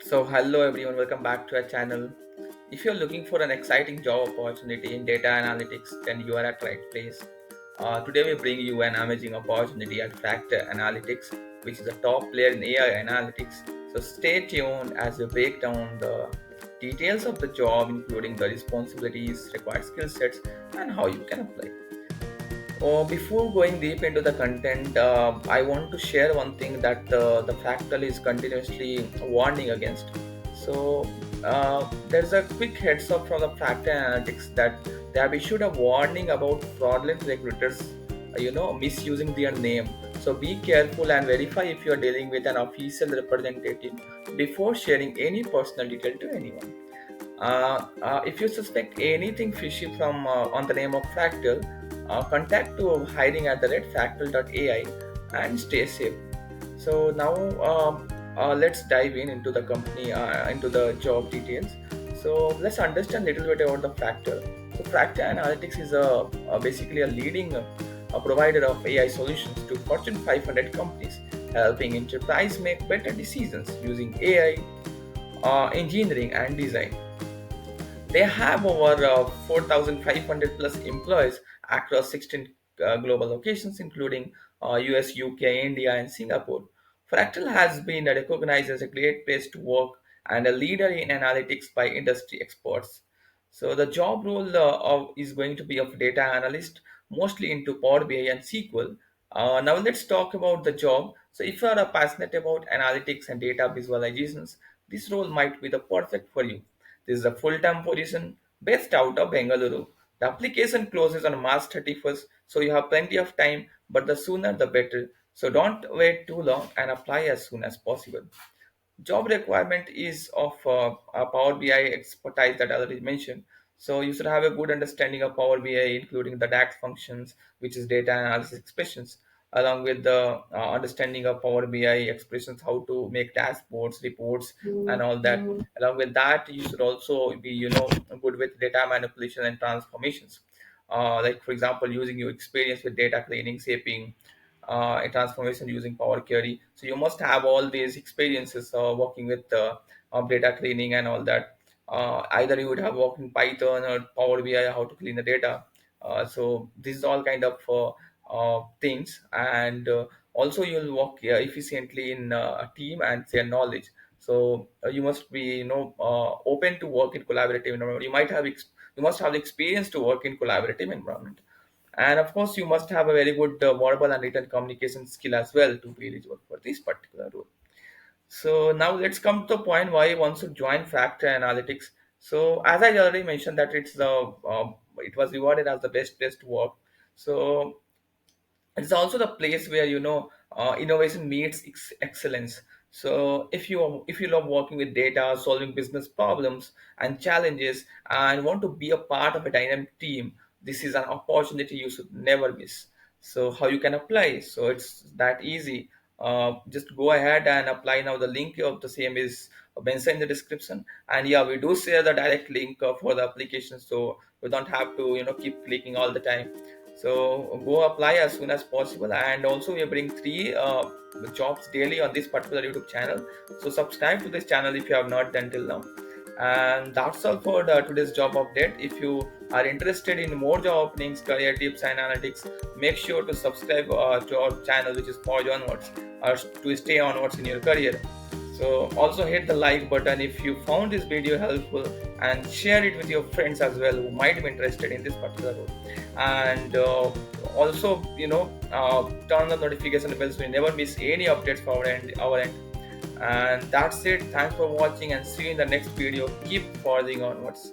So, hello everyone, welcome back to our channel. If you're looking for an exciting job opportunity in data analytics, then you are at right place. Today, we bring you an amazing opportunity at Fractal Analytics, which is a top player in AI analytics. So, stay tuned as we break down the details of the job, including the responsibilities, required skill sets, and how you can apply. Before going deep into the content, I want to share one thing that the Fractal is continuously warning against. So, there's a quick heads up from the Fractal Analytics that they have issued a warning about fraudulent recruiters, misusing their name. So, be careful and verify if you are dealing with an official representative before sharing any personal detail to anyone. If you suspect anything fishy from on the name of Fractal, contact to hiring at the red fractal.ai and stay safe. So now let's dive into the company, into the job details. So let's understand a little bit about the Fractal. So Fractal Analytics is basically a leading provider of AI solutions to Fortune 500 companies, helping enterprise make better decisions using AI, engineering, and design. They have over 4,500 plus employees across 16 global locations, including US, UK, India, and Singapore. Fractal has been recognized as a great place to work and a leader in analytics by industry experts. So the job role is going to be of data analyst, mostly into Power BI and SQL. Now let's talk about the job. So if you are passionate about analytics and data visualizations, this role might be the perfect for you. This is a full-time position based out of Bengaluru. The application closes on March 31st, so you have plenty of time, but the sooner the better. So don't wait too long and apply as soon as possible. Job requirement is of a Power BI expertise that I already mentioned. So you should have a good understanding of Power BI, including the DAX functions, which is data analysis expressions, along with the understanding of Power BI expressions, how to make dashboards, reports, and all that. Along with that, you should also be, good with data manipulation and transformations. Like for example, using your experience with data cleaning, shaping, a transformation using Power Query. So you must have all these experiences working with data cleaning and all that. Either you would have worked in Python or Power BI, how to clean the data. So this is all kind of things, and also you'll work efficiently in a team and share knowledge. So you must be, open to work in collaborative environment. You must have the experience to work in collaborative environment, and of course you must have a very good verbal and written communication skill as well to be eligible for this particular role. So now let's come to the point why one should join Fractal Analytics. So as I already mentioned that it was rewarded as the best place to work. So it's also the place where innovation meets excellence. So if you love working with data, solving business problems and challenges, and want to be a part of a dynamic team, this is an opportunity you should never miss. So how you can apply? So it's that easy. Just go ahead and apply now. The link of the same is mentioned in the description, and yeah, we do share the direct link for the application, so you don't have to keep clicking all the time. So go apply as soon as possible, and also we bring three jobs daily on this particular YouTube channel. So subscribe to this channel if you have not done till now. And that's all for today's job update. If you are interested in more job openings, career tips, and analytics, make sure to subscribe to our channel, which is Forge Onwards, or to stay onwards in your career. So also hit the like button if you found this video helpful, and share it with your friends as well who might be interested in this particular role. And also turn the notification bell so you never miss any updates from our end. And that's it. Thanks for watching, and see you in the next video. Keep forging onwards.